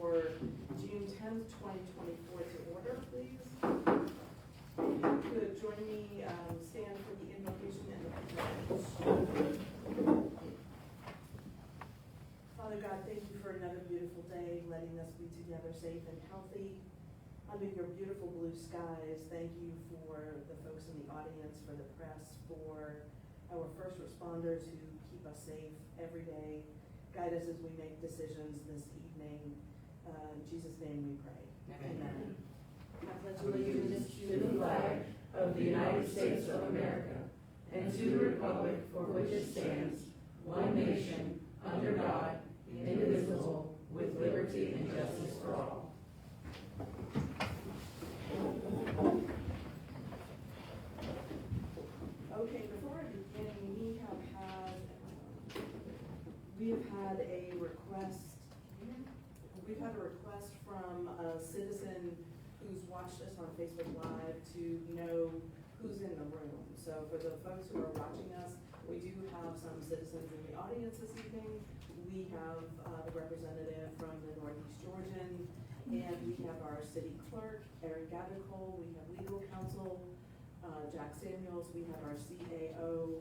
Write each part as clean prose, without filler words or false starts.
for June 10th, 2024 to order, please. If you could join me, stand for the invocation and the pledge. Father God, thank you for another beautiful day, letting us be together safe and healthy under your beautiful blue skies. Thank you for the folks in the audience, for the press, for our first responders who keep us safe every day. Guide us as we make decisions this evening. In Jesus' name we pray. Amen. I pledge Allegiance to the flag of the United States of America and to the republic for which it stands, one nation, under God, indivisible, with liberty and justice for all. Okay, before I begin, we have had a request. We've had a request from a citizen who's watched us on Facebook Live to know who's in the room. So for the folks who are watching us, we do have some citizens in the audience this evening. We have the representative from the Northeast Georgian, and we have our city clerk, Erin Gathercole. We have legal counsel, Jack Samuels. We have our CAO,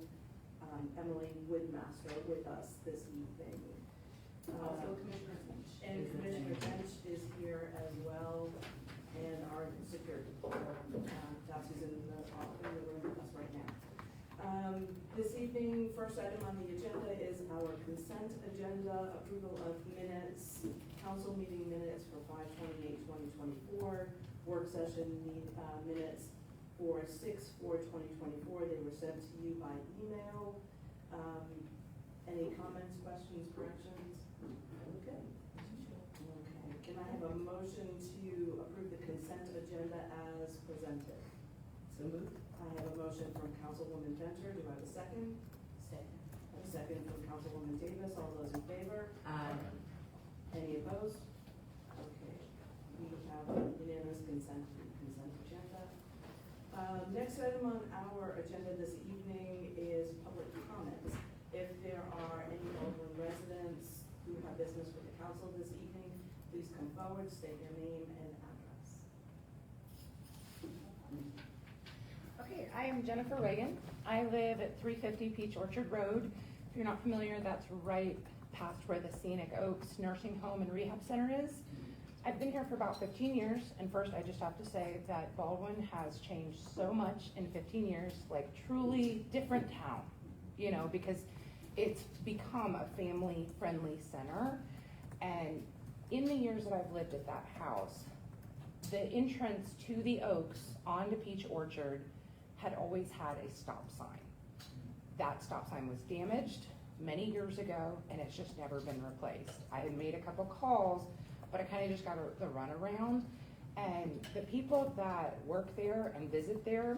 Emily Woodmaster, with us this evening. Also Commissioner Finch. And Commissioner Finch is here as well, and our security. That's who's in the room with us right now. This evening, first item on the agenda is our consent agenda, approval of minutes, council meeting minutes for 5/28/2024, work session minutes for 6/4/2024. They were sent to you by email. Any comments, questions, corrections? Okay. Can I have a motion to approve the consent agenda as presented? So moved. I have a motion from Councilwoman Venter. Do I have a second? Second. A second from Councilwoman Davis. All those in favor? Aye. Any opposed? Okay. We have unanimous consent agenda. Next item on our agenda this evening is public comments. If there are any Baldwin residents who have business with the council this evening, please come forward, state your name and address. Okay, I am Jennifer Reagan. I live at 350 Peach Orchard Road. If you're not familiar, that's right past where the Scenic Oaks Nursing Home and Rehab Center is. I've been here for about 15 years, and first I just have to say that Baldwin has changed so much in 15 years, like truly different town, you know, because it's become a family-friendly center. And in the years that I've lived at that house, the entrance to the Oaks onto Peach Orchard had always had a stop sign. That stop sign was damaged many years ago, and it's just never been replaced. I had made a couple calls, but I kind of just got the runaround. And the people that work there and visit there,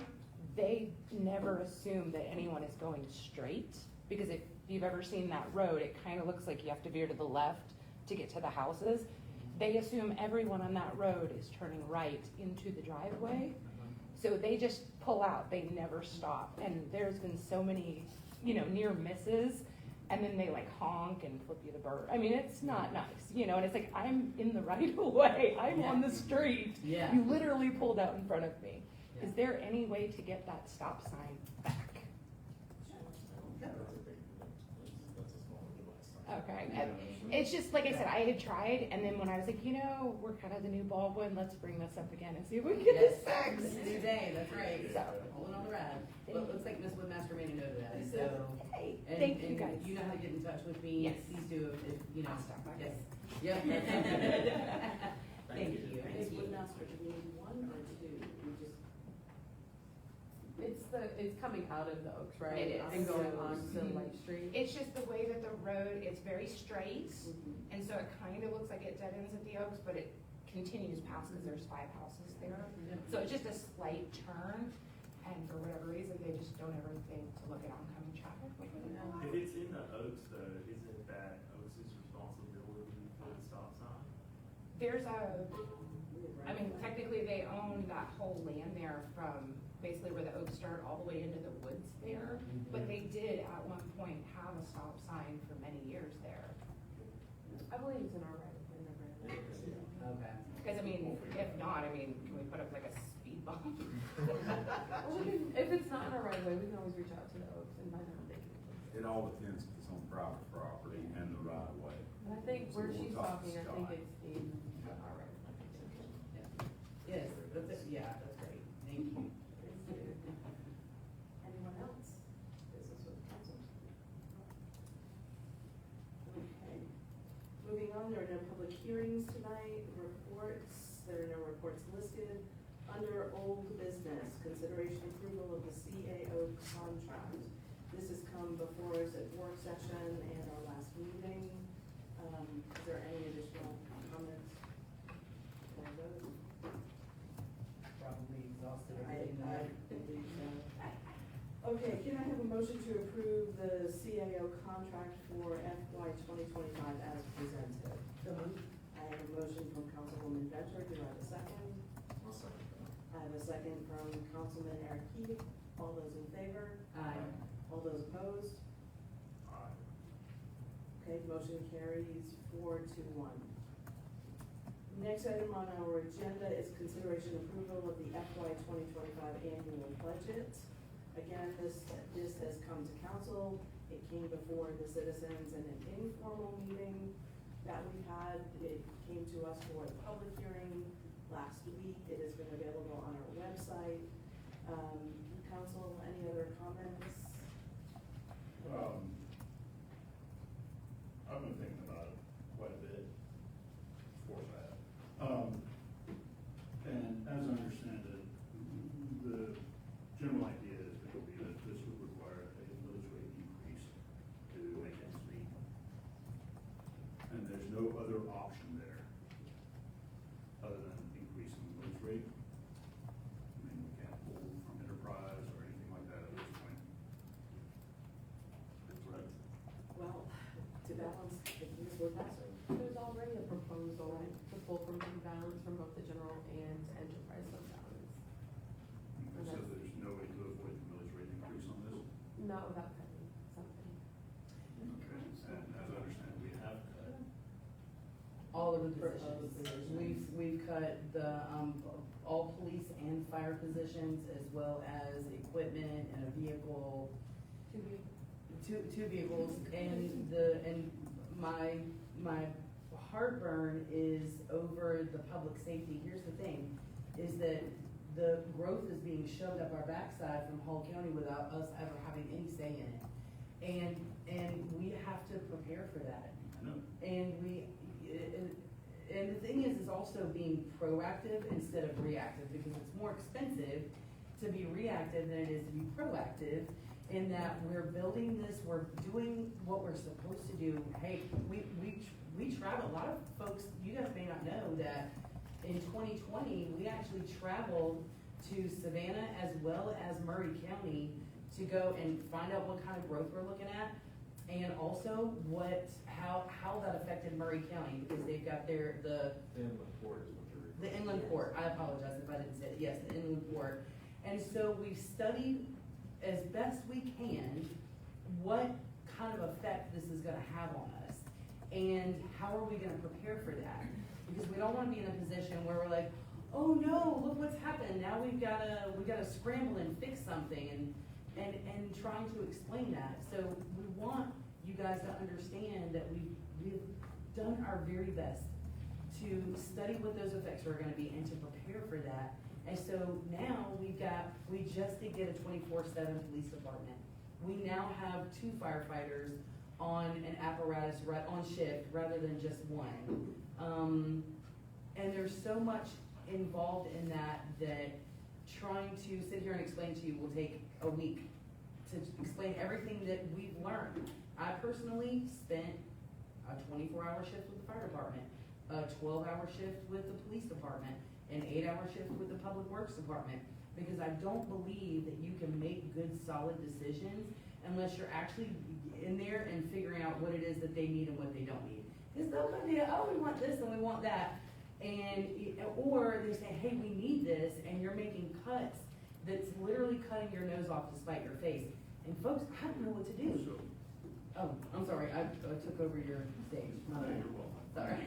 they never assume that anyone is going straight, because if you've ever seen that road, it kind of looks like you have to veer to the left to get to the houses. They assume everyone on that road is turning right into the driveway. So they just pull out, they never stop. And there's been so many, you know, near misses, and then they like honk and flip you the bird. I mean, it's not nice, you know, and it's like, I'm in the right of way, I'm on the street. Yeah. You literally pulled out in front of me. Is there any way to get that stop sign back? Okay, and it's just, like I said, I had tried, and then when I was like, you know, we're kind of the new Baldwin, let's bring this up again and see if we can get this fixed. It's a new day, that's right. So, Holding on the ride. Well, it looks like Ms. Woodmaster made a note of that, so. hey, And- thank you and guys. You know how to get in touch with me. Yes. Please do, if, you know. I'll stop by. Yes. Yep. that sounds good. Thank you. Ms. Thank you. Woodmaster, do you need one or two? We just, It's coming out of the Oaks, right? It is. And going So- on to Light Street. It's just the way that the road, it's very straight, and so it kind of looks like it dead ends at the Oaks, but it continues past because there's 5 houses there. So it's just a slight turn, and for whatever reason, they just don't ever think to look at oncoming traffic before they go out. If it's in the Oaks though, isn't that Oaks' responsibility for the stop sign? There's I mean, technically they own that whole land there from basically where the Oaks start all the way into the woods there, but they did at one point have a stop sign for many years there. I believe it's in our right of way. put up like a speed bump. Well, if it's not in our right of way, we can always reach out to the Oaks and find out if they can. It all depends if it's on private property and the right of way. But I think So where we'll she's talk to talking, I think Scott. it's in our right of way. Yes, that's it, yeah, that's great, thank you. Anyone else? Business with council? Okay. Moving on, there are no public hearings tonight, reports, there are no reports listed. Under old business, consideration approval of the CAO contract. This has come before us at work session and our last meeting. Is there any additional comments? Can I vote? Probably exhausted I everything that. believe so. Okay, can I have a motion to approve the CAO contract for FY 2025 as presented? I have a motion from Councilwoman Venture, do I have a second? I'll second that. I have a second from Councilman Eric Key. All those in favor? Aye. All those opposed? Aye. Okay, motion carries 4-1. Next item on our agenda is consideration approval of the FY 2025 annual budget. Again, this has come to council. It came before the citizens in an informal meeting that we had. It came to us for the public hearing last week. It has been available on our website. Council, any other comments? I've been thinking about it quite a bit for that. And as I understand it, the general idea is going to be that this would require a millage rate increase to make ends meet. And there's no other option there other than increasing the millage rate. I mean, we can't pull from enterprise or anything like that at this point. Correct? Well, to balance, if you were passing. There's already a proposal to pull from fund balance from both the general and enterprise fund balance. So there's no way to avoid the millage rate increase on this? Not without cutting something. Okay, and as I understand, we have cut. All of the For all the positions. positions. We've cut the, all police and fire positions, as well as equipment and a vehicle, two vehicles, and my heartburn is over the public safety. Here's the thing, is that the growth is being shoved up our backside from Hall County without us ever having any say in it. And we have to prepare for that. I know. And the thing is also being proactive instead of reactive, because it's more expensive to be reactive than it is to be proactive, in that we're building this, we're doing what we're supposed to do. Hey, we travel, a lot of folks, you guys may not know that in 2020, we actually traveled to Savannah as well as Murray County to go and find out what kind of growth we're looking at, and also how that affected Murray County, because they've got the Inland port is what you're. the inland port. I apologize if I didn't say it. Yes, the inland port. And so we've studied as best we can what kind of effect this is gonna have on us, and how are we gonna prepare for that? Because we don't wanna be in a position where we're like, oh no, look what's happened, now we gotta scramble and fix something, and trying to explain that. So we want you guys to understand that we've done our very best to study what those effects are gonna be and to prepare for that. And so now we just did get a 24/7 police department. We now have 2 firefighters on an apparatus on shift rather than just one. And there's so much involved in that trying to sit here and explain to you will take a week to explain everything that we've learned. I personally spent a 24-hour shift with the fire department, a 12-hour shift with the police department, an 8-hour shift with the public works department, because I don't believe that you can make good, solid decisions unless you're actually in there and figuring out what it is that they need and what they don't need. Because they'll come to you, oh, we want this and we want that, or they say, hey, we need this, and you're making cuts that's literally cutting your nose off to spite your face. And folks, I don't know what to do. So, Oh, I'm sorry, I took over your stage. My no, bad. you're welcome. Sorry.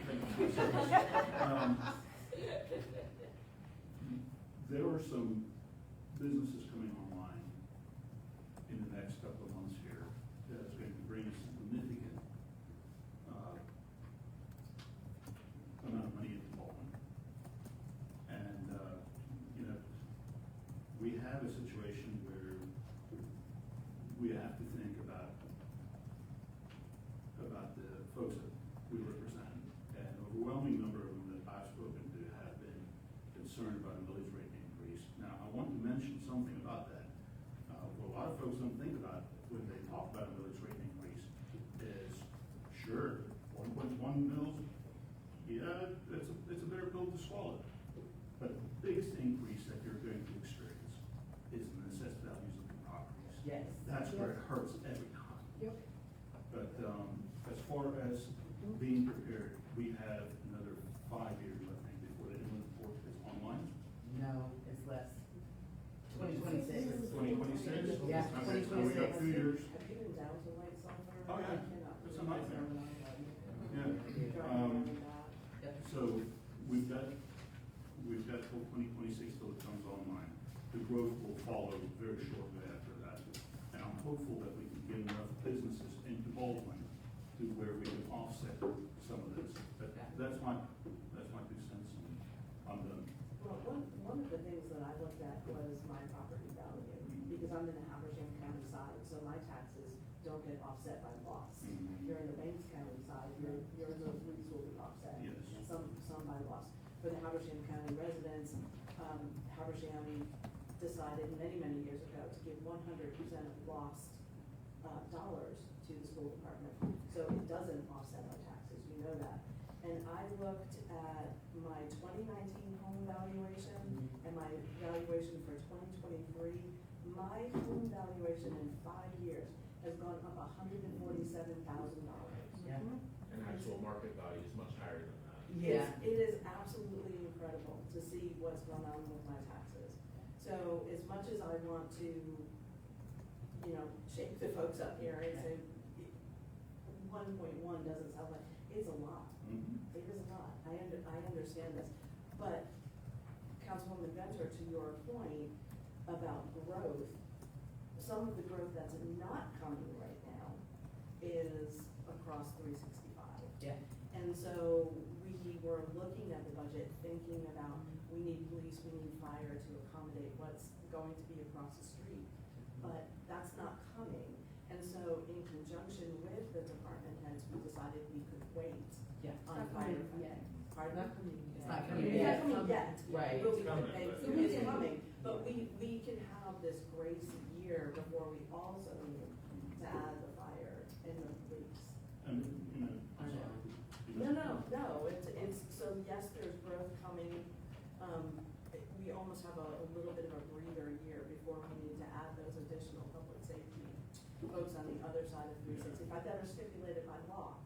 there are some businesses coming online in the next couple of months here that is going to bring a significant amount of money into Baldwin. And, you know, we have a situation where we have to think about the folks that we represent. An overwhelming number of them that I've spoken to have been concerned about a millage rate increase. Now, I want to mention something about that. What a lot of folks don't think about when they talk about a millage rate increase is, sure, 1.1 mils, yeah, it's a bitter pill to swallow. But the biggest increase that you're going to experience is in the assessed values of the properties. Yes. That's where it hurts every time. Yep. But, as far as being prepared, we have another 5 years, I think, before the inland port is online. No, it's less. 2026. 2026? Yeah, Okay, so we got 2 years. Have you been down to White Sulphur? Oh, yeah. I cannot It's a believe nightmare. it's Yeah. on the- Yep. So we've got till 2026 till it comes online. The growth will follow very shortly after that. And I'm hopeful that we can get enough businesses into Baldwin to where we can offset some of this. But that's my 2 cents, and I'm done. Well, one of the things that I looked at was my property value, because I'm in the Habersham County side, so my taxes don't get offset by loss. Mhm. You're in the Banks County side, your lease will be offset. Yes. Some by loss. For the Habersham County residents, Habersham decided many years ago to give 100% of lost dollars to the school department. So it doesn't offset our taxes, you know that. And I looked at my 2019 home valuation and my valuation for 2023. My home valuation in 5 years has gone up $147,000. Yeah. And actual market value is much higher than that. Yeah. It is absolutely incredible to see what's going on with my taxes. So as much as I want to, you know, shake the folks up here and say, 1.1 doesn't sound like, it's a lot. Mhm. It is a lot. I understand this. But Councilwoman Venter, to your point about growth, some of the growth that's not coming right now is across 365. Yeah. And so we were looking at the budget, thinking about, we need police, we need fire to accommodate what's going to be across the street. But that's not coming. And so in conjunction with the department heads, we decided we could wait Yeah. on Not fire. coming yet. Pardon? Not coming It's yet. not coming It's yet. not coming yet. Right. But we It's coming, can- but- it's coming, but we can have this grace year before we also need to add the fire and the police. And, you know, I I'm know. sorry. No, it's, so yes, there's growth coming. We almost have a little bit of a breather year before we need to add those additional public safety folks on the other side of 365 that are stipulated by law.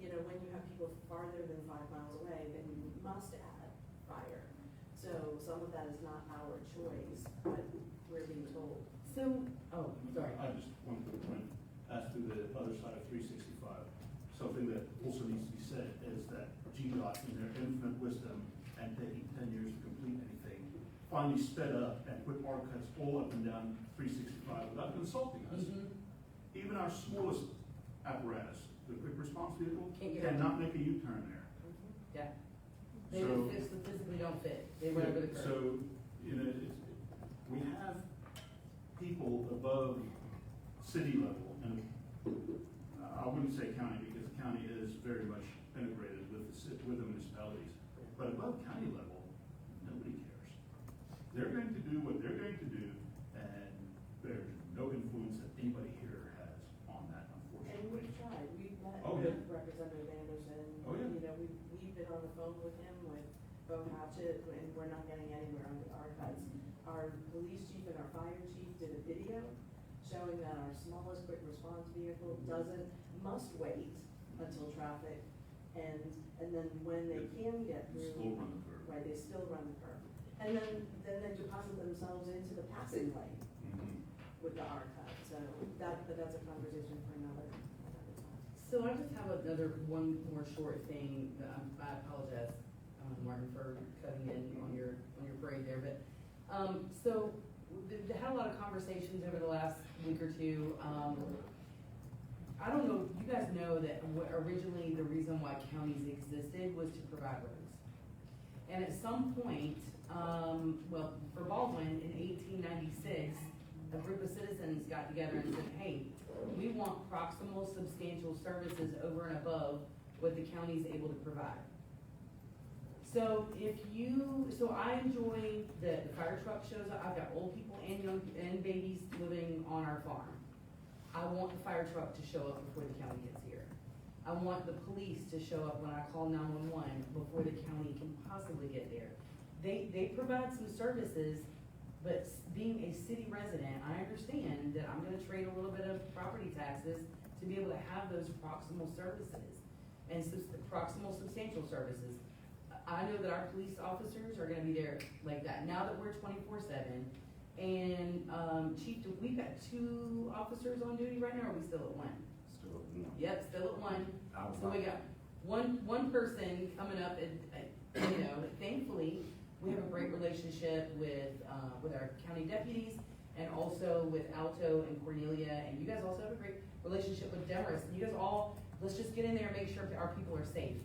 You know, when you have people farther than 5 miles away, then you must add fire. So some of that is not our choice, but we're being told. So, oh, sorry. I just want to point, as to the other side of 365, something that also needs to be said is that GDOT, in their infinite wisdom and taking 10 years to complete anything, finally sped up and put R cuts all up and down 365 without consulting us. Mhm. Even our smallest apparatus, the quick response vehicle, Can't get cannot make a U-turn there. Yeah. They So- physically don't fit. They run over the curb. So, you know, we have people above city level, and I wouldn't say county, because the county is very much integrated with with the municipalities. But above county level, nobody cares. They're going to do what they're going to do, and there's no influence that anybody here has on that, And unfortunately. we've tried, we've met Oh, with yeah. Representative Anderson. Oh, yeah. You know, we've been on the phone with him, with Bo Hatchett, and we're not getting anywhere on the archives. Our police chief and our fire chief did a video showing that our smallest quick response vehicle must wait until traffic, and then when they can get through. Still run the curve. Right, they still run the curve. And then they deposit themselves into the passing lane Mhm. with the archive, so but that's a conversation for another time. So I just have one more short thing. I apologize, Martin, for cutting in on your parade there, but So, they had a lot of conversations over the last week or two. I don't know, you guys know that originally the reason why counties existed was to provide roads. And at some point, well, for Baldwin in 1896, a group of citizens got together and said, hey, we want proximal substantial services over and above what the county is able to provide. So so I enjoy the fire truck shows up. I've got old people and young, and babies living on our farm. I want the fire truck to show up before the county gets here. I want the police to show up when I call 911 before the county can possibly get there. They provide some services, but being a city resident, I understand that I'm gonna trade a little bit of property taxes to be able to have those proximal services and proximal substantial services. I know that our police officers are gonna be there like that, now that we're 24/7. And, Chief, we've got 2 officers on duty right now, or are we still at 1? Still, no. Yep, still at 1. I was So we not- got one person coming up, and, you know, thankfully, we have a great relationship with our county deputies, and also with Alto and Cornelia, and you guys also have a great relationship with Demarest, and you guys all, let's just get in there and make sure our people are safe.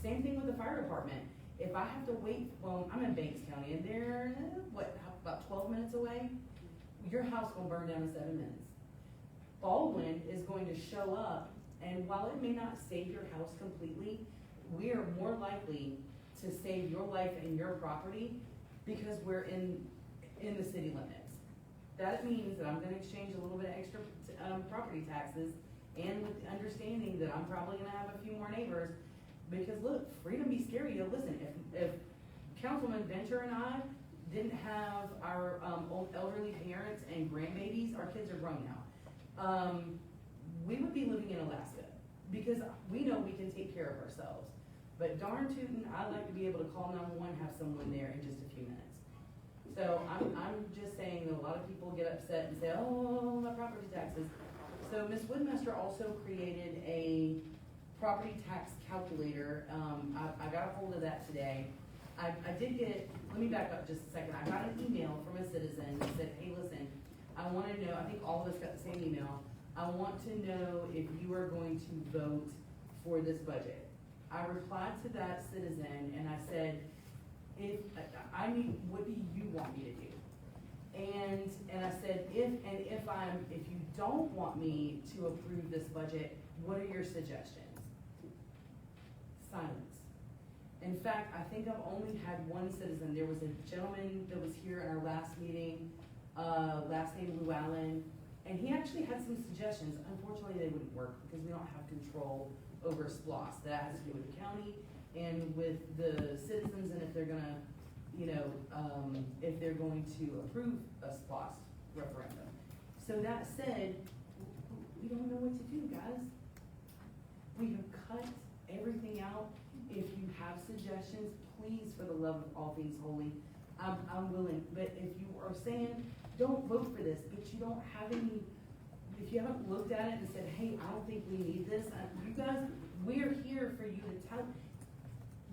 Same thing with the fire department. If I have to wait, well, I'm in Banks County, and they're, about 12 minutes away, your house gonna burn down in 7 minutes. Baldwin is going to show up, and while it may not save your house completely, we are more likely to save your life and your property because we're in the city limits. That means that I'm gonna exchange a little bit of extra, property taxes, and with the understanding that I'm probably gonna have a few more neighbors, because look, freedom be scary. Listen, if Councilman Venture and I didn't have our, old elderly parents and grandbabies, our kids are grown now, we would be living in Alaska, because we know we can take care of ourselves. But darn tootin', I'd like to be able to call 911, have someone there in just a few minutes. So I'm just saying that a lot of people get upset and say, oh, my property taxes. So Ms. Woodmaster also created a property tax calculator. I got a hold of that today. I did get, let me back up just a second. I got an email from a citizen that said, hey, listen, I wanna know, I think all of us got the same email. I want to know if you are going to vote for this budget. I replied to that citizen and I said, what do you want me to do? And I said, if you don't want me to approve this budget, what are your suggestions? Silence. In fact, I think I've only had one citizen. There was a gentleman that was here in our last meeting, last name Llewellyn, and he actually had some suggestions. Unfortunately, they wouldn't work because we don't have control over SPLOST. That has to do with the county and with the citizens, and if they're gonna, if they're going to approve a SPLOST referendum. So that said, we don't know what to do, guys. We have cut everything out. If you have suggestions, please, for the love of all things holy, I'm willing. But if you are saying, don't vote for this, but you don't have any, if you haven't looked at it and said, hey, I don't think we need this, you guys, we're here for you to tell,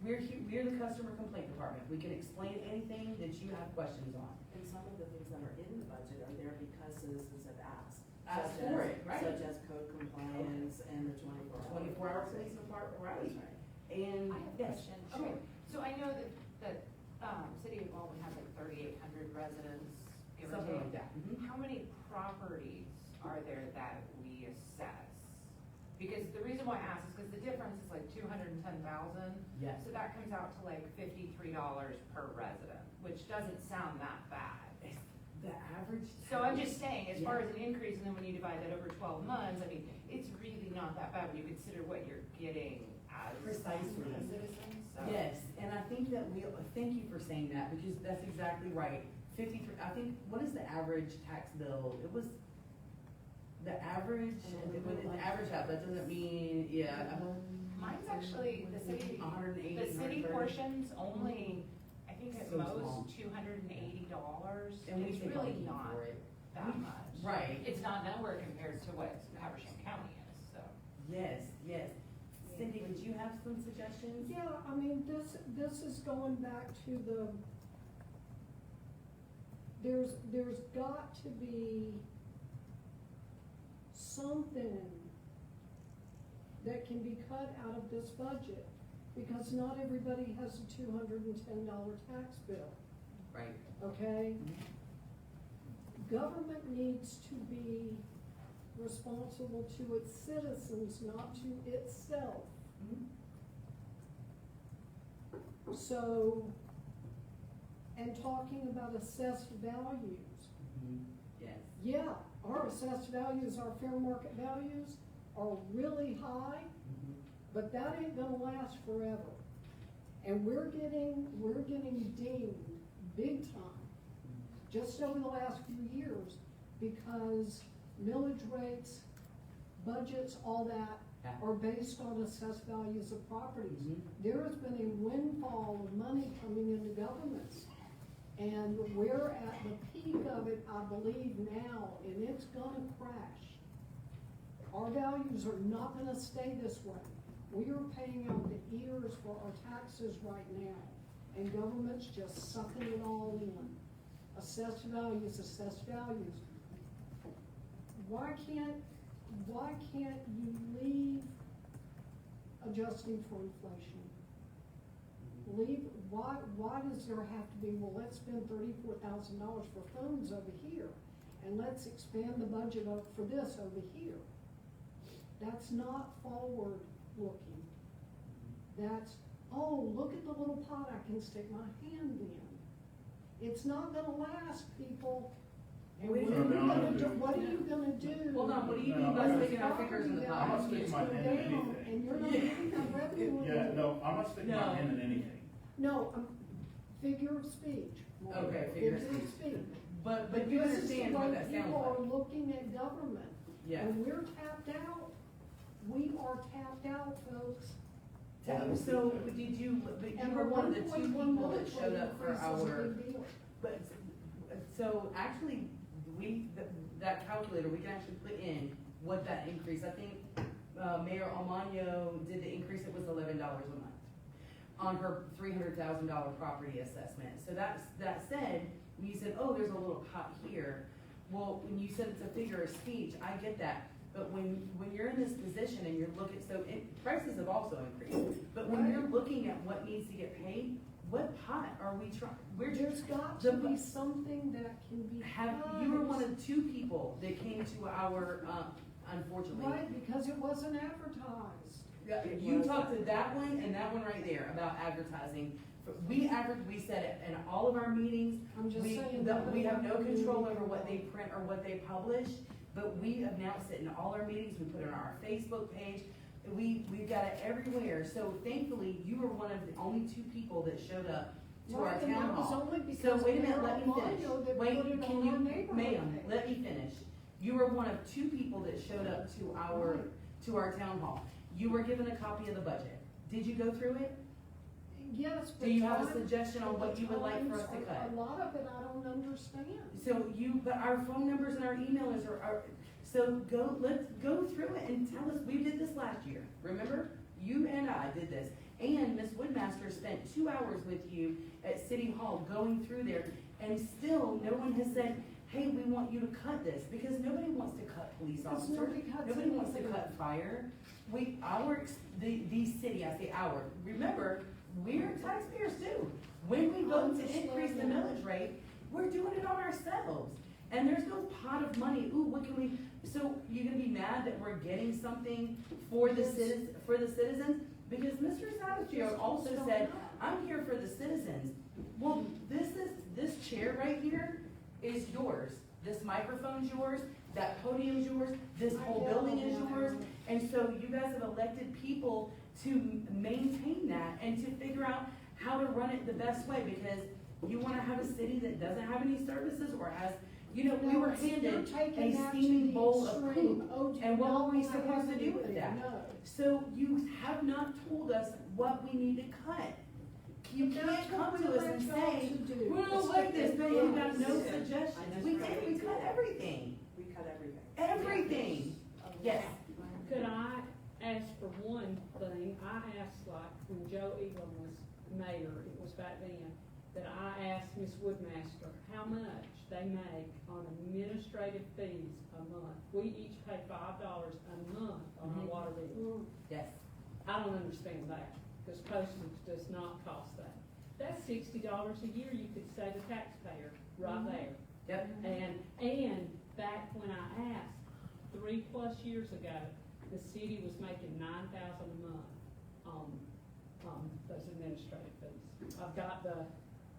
we're the customer complaint department. We can explain anything that you have questions on. And some of the things that are in the budget are there because citizens have asked. Asked Such for as- it, right. Such as code compliance and the 24-hour. 24-hour police department, right? That's right. And, I have a yes, question. sure. Okay, so I know that, City of Baldwin has like 3,800 residents, give or Something like take. that. Mhm. How many properties are there that we assess? Because the reason why I ask is because the difference is like 210,000. Yes. So that comes out to like $53 per resident, which doesn't sound that bad. The average. So I'm just saying, as far Yeah. as an increase, and then when you divide that over 12 months, I mean, it's really not that bad when you consider what you're getting as Precisely. a citizen, so. Yes, and I think that thank you for saying that, because that's exactly right. 53, I think, what is the average tax bill? It was, the average, when it's average out, that doesn't mean, yeah. Mine's actually, the city, 180, the city 130. portion's only, I think at So small. most $280. And we It's take really all heat not for it. that much. Right. It's not nowhere compared to what Habersham County is, so. Yes, yes. Cindy, did you have some suggestions? Yeah, I mean, this is going back to there's got to be something that can be cut out of this budget, because not everybody has a $210 tax bill, Right. okay? Government needs to be responsible to its citizens, not to itself. So, and talking about assessed values, Yes. yeah, our assessed values, our fair market values are really high, but that ain't gonna last forever. And we're getting dinged big time, just over the last few years, because millage rates, budgets, all that Yeah. are based on assessed values of properties. Mhm. There has been a windfall of money coming into governments. And we're at the peak of it, I believe now, and it's gonna crash. Our values are not gonna stay this way. We are paying out the ears for our taxes right now, and government's just sucking it all in. Assessed values, assessed values. Why can't you leave adjusting for inflation? Why does there have to be, well, let's spend $34,000 for phones over here, and let's expand the budget for this over here? That's not forward looking. That's, oh, look at the little pot I can stick my hand in. It's not gonna last, people. And Wait a what are you minute. gonna do? What are you gonna do? Hold on, what do you No, mean by no, sticking our fingers in the I'm not pot? sticking my hand in anything. And you're not getting the revenue. Yeah, no, I'm not sticking my No. hand in anything. No, figure of speech. Okay, figure of speech. But you This is understand the what way that sounds people are like. looking at government. Yeah. When we're tapped out, we are tapped out, folks. So, did you, but you And were the one of the two 1.1 people that millage showed rate up for increase is a our, big deal. but, so actually, that calculator, we can actually put in what that increase, I think, Mayor Almano did the increase, it was $11 a month on her $300,000 property assessment. So that said, when you said, oh, there's a little pot here, well, when you said it's a figure of speech, I get that. But when you're in this position and you're looking, prices have also increased, but when you're looking at what needs to get paid, what pot are we trying, There's got to be something that can be. you were one of two people that came to our, unfortunately. Right, because it wasn't advertised. You talked to that one and that one right there about advertising. We said it in all of our meetings. I'm just saying. We have no control over what they print or what they publish, but we announce it in all our meetings, we put it on our Facebook page, we've got it everywhere. So thankfully, you were one of the only two people that showed up to our Right, and town that was hall. only So because wait a minute, Mayor let me finish. Almano that Wait, put it can on you, our neighborhood ma'am, page. let me finish. You were one of two people that showed up to our town hall. You were given a copy of the budget. Did you go through it? Yes, but. Do you have a time- suggestion on what you would like for us to times, cut? A lot of it I don't understand. But our phone numbers and our emailers are, so let's go through it and tell us, we did this last year, remember? You and I did this, and Ms. Woodmaster spent 2 hours with you at City Hall going through there, and still, no one has said, hey, we want you to cut this, because nobody wants to cut police Because officers. nobody cuts Nobody wants to anything. cut fire. The city, I say our, remember, we're taxpayers too. When we vote to increase the millage rate, we're doing it on ourselves. And there's no pot of money, ooh, what can we, so you're gonna be mad that we're getting something for the citizens? Because Mr. Satterfield also said, I'm here for the citizens. Well, this chair right here is yours. This microphone's yours, that podium's yours, this whole building is yours. And so you guys have elected people to maintain that and to figure out how to run it the best way, because you wanna have a city that doesn't have any services or has, we were handed a steaming bowl of poop. And what were we supposed to do with that? So you have not told us what we need to cut. You can't come to us and say, we don't like this, but you got no suggestions. We cut everything. We cut everything. Everything. Yes. Could I ask for one thing? I asked, like, when Joe Elam was mayor, it was back then, that I asked Ms. Woodmaster how much they make on administrative fees a month. We each pay $5 a month on our water bill. Yes. I don't understand that, because postage does not cost that. That's $60 a year you could save the taxpayer right there. Yep. And back when I asked, 3+ years ago, the city was making $9,000 a month on those administrative fees. I've got the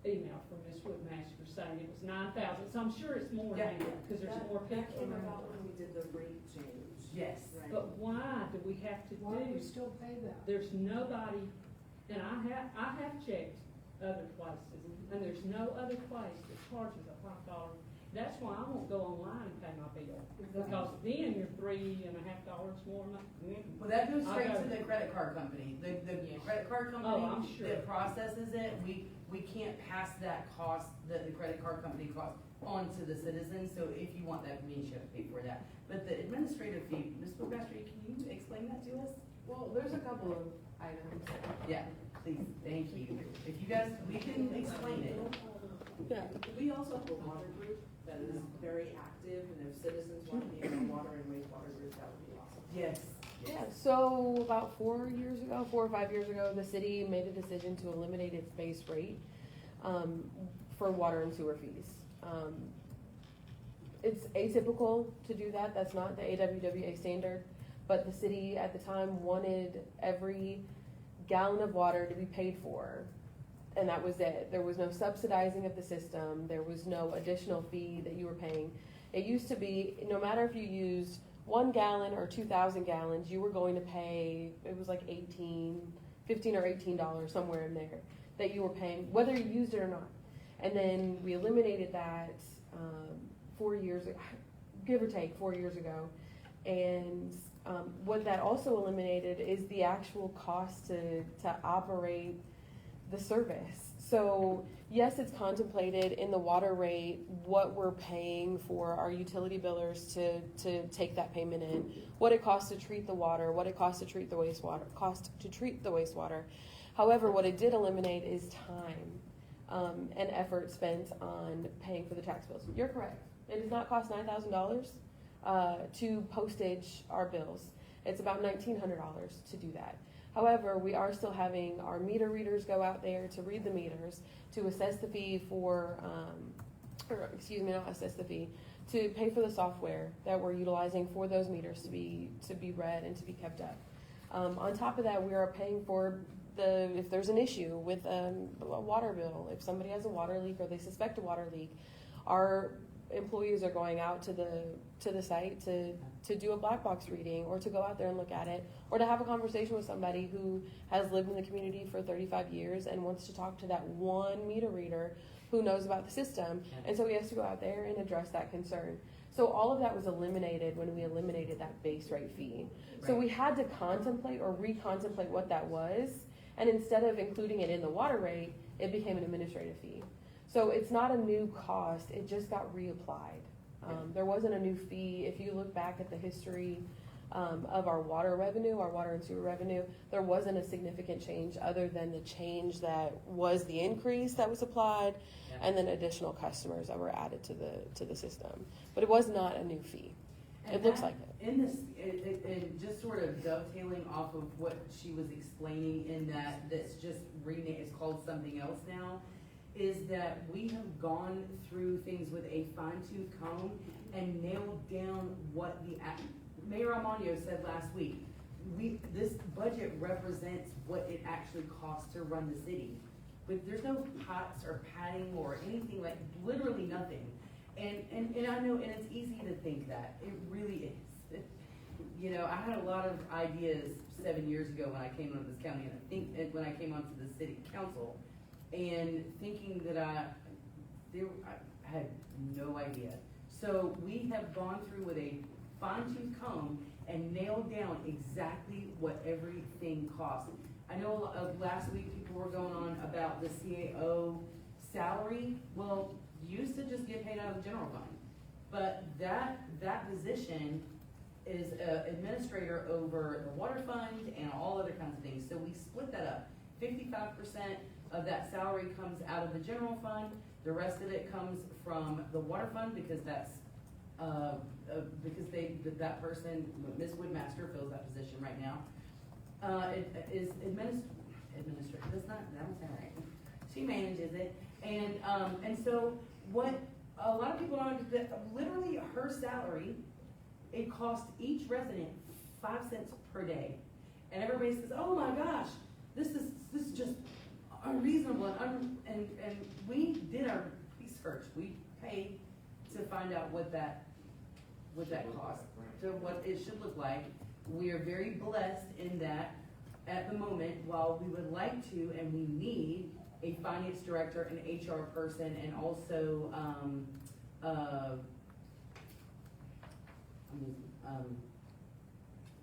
email from Ms. Woodmaster saying it was 9,000, so I'm sure it's more now, because there's more That people. came about when we did the rate change. Yes. Right. But why do we have to do? still pay that? There's nobody, and I have checked other places, and there's no other place that charges a $5. That's why I won't go online and pay my bill, because then you're $3.50 more a month. Well, that goes straight I'll to go. the credit card company. The credit card Oh, I'm company sure. that processes it, we can't pass that cost, the credit card company cost, on to the citizens. So if you want that, means you have to pay for that. But the administrative fee, Ms. Woodmaster, can you explain that to us? Well, there's a couple of items. Yeah, please, thank you. If you guys, we can explain it. We also have a water group that is very active, and if citizens want to be in a water and wastewater group, that would be awesome. Yes. Yeah, so about 4 or 5 years ago, the city made a decision to eliminate its base rate for water and sewer fees. It's atypical to do that. That's not the AWWA standard, but the city at the time wanted every gallon of water to be paid for, and that was it. There was no subsidizing of the system. There was no additional fee that you were paying. It used to be, no matter if you used 1 gallon or 2,000 gallons, you were going to pay, it was like $15 or $18, somewhere in there, that you were paying, whether you used it or not. And then we eliminated that 4 years, give or take 4 years ago. And what that also eliminated is the actual cost to operate the service. So yes, it's contemplated in the water rate what we're paying for our utility billers to take that payment in, what it costs to treat the water, what it costs to treat the wastewater. However, what it did eliminate is time and effort spent on paying for the tax bills. You're correct. It does not cost $9,000 to postage our bills. It's about $1,900 to do that. However, we are still having our meter readers go out there to read the meters, to assess the fee to pay for the software that we're utilizing for those meters to be read and to be kept up. On top of that, we are paying for if there's an issue with a water bill, if somebody has a water leak or they suspect a water leak, our employees are going out to the site to do a black box reading, or to go out there and look at it, or to have a conversation with somebody who has lived in the community for 35 years and wants to talk to that one meter reader who knows about the system. And so he has to go out there and address that concern. So all of that was eliminated when we eliminated that base rate fee. So we had to contemplate or recontemplate what that was, and instead of including it in the water rate, it became an administrative fee. So it's not a new cost, it just got reapplied. There wasn't a new fee. If you look back at the history of our water revenue, our water and sewer revenue, there wasn't a significant change other than the change that was the increase that was applied, and then additional customers that were added to the system. But it was not a new fee. It looks like it. In this, and just sort of dovetailing off of what she was explaining, in that's just renamed, it's called something else now, is that we have gone through things with a fine-tooth comb and nailed down what Mayor Armando said last week. This budget represents what it actually costs to run the city. But there's no pots or padding or anything, like literally nothing. And I know, and it's easy to think that. It really is. You know, I had a lot of ideas 7 years ago when I came onto this county, and I think when I came onto the city council, and thinking that I had no idea. So we have gone through with a fine-tooth comb and nailed down exactly what everything costs. I know last week people were going on about the CAO salary. Well, used to just get paid out of the general fund, but that position is administrator over the water fund and all other kinds of things. So we split that up, 55% of that salary comes out of the general fund. The rest of it comes from the water fund because that's, that person, Ms. Woodmaster fills that position right now. It is administrative, that's not, that was all right. She manages it, and so what a lot of people don't understand, literally her salary, it costs each resident 5 cents per day. And everybody says, oh my gosh, this is just unreasonable, and we did our research, we paid to find out what that costs, to what it should look like. We are very blessed in that at the moment, while we would like to and we need a finance director, an HR person, and also,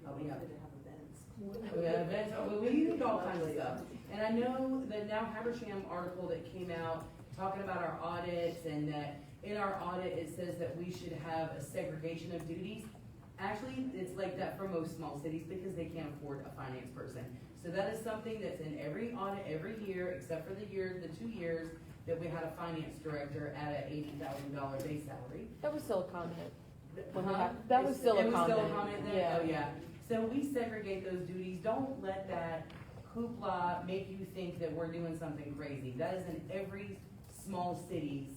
help me out. We have events, we need all kinds of stuff. And I know the Now Habersham article that came out talking about our audits, and that in our audit, it says that we should have a segregation of duties. Actually, it's like that for most small cities because they can't afford a finance person. So that is something that's in every audit every year, except for the 2 years that we had a finance director at an $80,000 base salary. That was still a comment. When we Huh? had- that was still a It was still a comment. comment then? Yeah. Oh, yeah. So we segregate those duties. Don't let that hoopla make you think that we're doing something crazy. That is in every small city's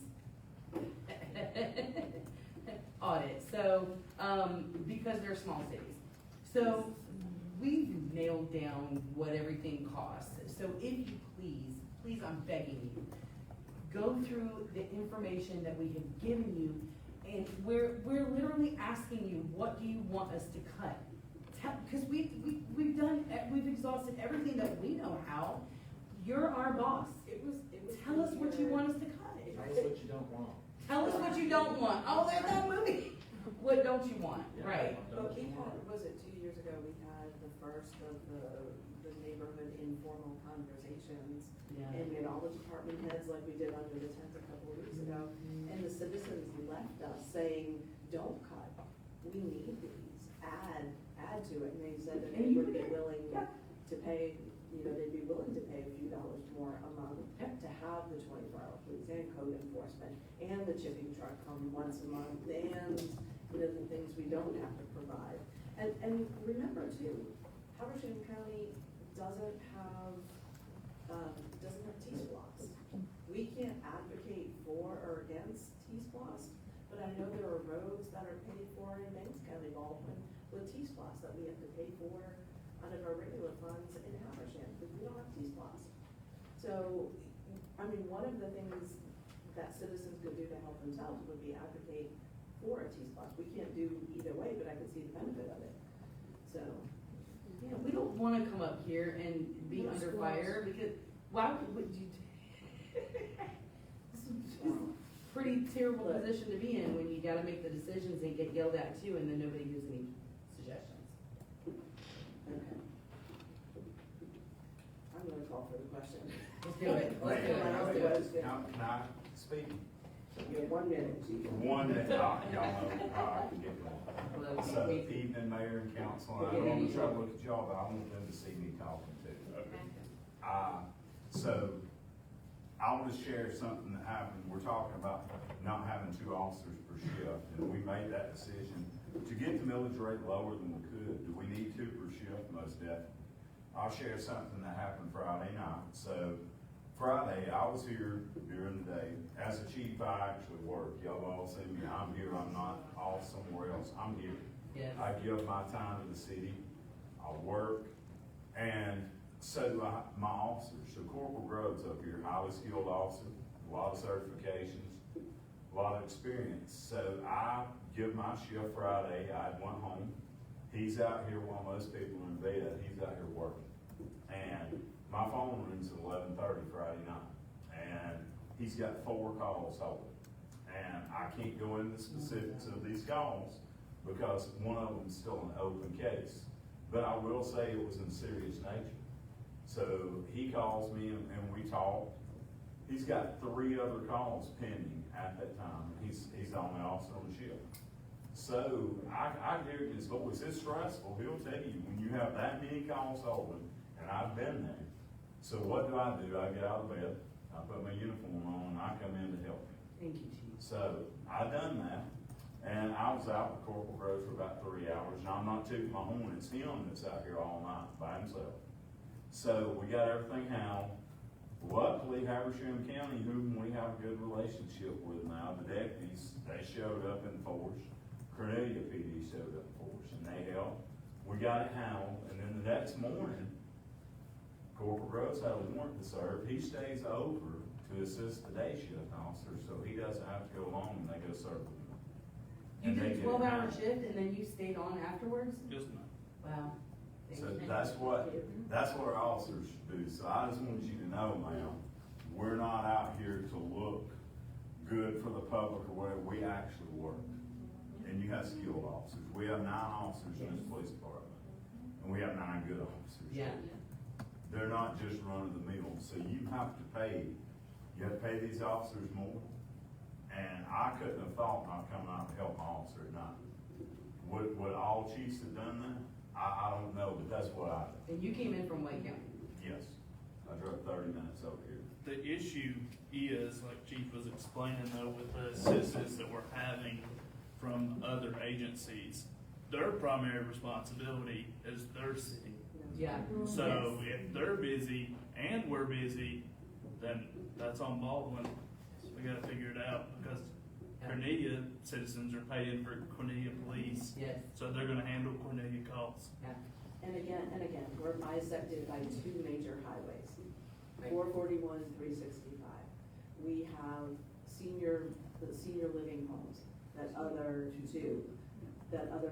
audit. So, because they're small cities. So we've nailed down what everything costs. So if you please, I'm begging you, go through the information that we have given you, and we're literally asking you, what do you want us to cut? Because we've exhausted everything that we know how. You're our boss. Tell us what you want us to cut. Tell us what you don't want. Tell us what you don't want. Oh, there's that movie. What don't you want? Right. But we had, was it 2 years ago, we had the first of the neighborhood informal conversations. Yeah. And we had all the department heads like we did under the tent a couple of weeks ago. And the citizens left us saying, don't cut, we need these, add to it. And they said that they would be willing to pay, they'd be willing to pay a few dollars more a month to have the 24-hour police and code enforcement and the chipping truck come once a month and, the things we don't have to provide. And remember too, Habersham County doesn't have T-Splost. We can't advocate for or against T-Splost, but I know there are roads that are paid for in Banks County, Baldwin, with T-Splost that we have to pay for out of our regular funds in Habersham, because we don't have T-Splost. So, I mean, one of the things that citizens could do to help themselves would be advocate for a T-Splost. We can't do either way, but I can see the benefit of it. So, Yeah, we don't wanna come up here and be under fire, because why would you? This is a pretty terrible position to be in when you gotta make the decisions and get yelled at too, and then nobody gives any suggestions. okay. I'm gonna call for the question. Let's do it, let's do it, let's do it. Can I speak? You have 1 minute, Chief. One that, y'all know, I can get going. Hello, So, Chief. evening, Mayor and Council, and I don't want to try to look at y'all, but I want them to see me talking too. So, I want to share something that happened. We're talking about not having 2 officers per shift, and we made that decision to get the millage rate lower than we could. Do we need 2 per shift? Most definitely. I'll share something that happened Friday night. So, Friday, I was here during the day. As a chief, I actually work. Y'all all see me, I'm here, I'm not off somewhere else, I'm here. Yes. I give my time to the city, I work, and so my officers, so Corporal Groves up here, highly skilled officer, a lot of certifications, a lot of experience. So I give my shift Friday, I went home, he's out here while most people are in bed, he's out here working. And my phone rings at 11:30 Friday night, and he's got 4 calls holding. And I can't go into the specifics of these calls because one of them's still an open case. But I will say it was in serious nature. So he calls me and we talk. He's got 3 other calls pending at that time. He's the only officer on the shift. So I hear his voice. It's stressful. He'll tell you when you have that many calls holding, and I've been there, So what do? I get out of bed, I put my uniform on, and I come in to help him. Thank you, Chief. So I done that, and I was out with Corporal Groves for about 3 hours, and I'm not tooting my horn, it's him that's out here all night by himself. So we got everything handled. Luckily, Habersham County, whom we have a good relationship with now, the deputies, they showed up in force. Cornelia PD showed up in force, and they helped. We got it handled, and then the next morning, Corporal Groves had a warrant to serve. He stays over to assist the day shift officer, so he doesn't have to go along, and they go serve the warrant. You And they did a get 12-hour handled. shift and then you stayed on afterwards? Just not. Wow. So that's what our officers do. So I just want you to know, ma'am, we're not out here to look good for the public or whatever. We actually work. And you have skilled officers. We have 9 officers in this police department. And we have 9 good officers. Yeah. They're not just run of the mill. So you have to pay these officers more. And I couldn't have thought I'd come out to help my officer at night. Would all chiefs have done that? I don't know, but that's what I did. And you came in from Wake County? Yes. I drove 30 minutes over here. The issue is, like Chief was explaining though, with the assistance that we're having from other agencies, their primary responsibility is their city. Yeah. So if they're busy and we're busy, then that's on Baldwin. We gotta figure it out, because Cornelia citizens are paying for Cornelia police, Yes. so they're gonna handle Cornelia calls. Yeah. And again, we're bisected by 2 major highways, Right. 441, 365. We have the senior living homes that other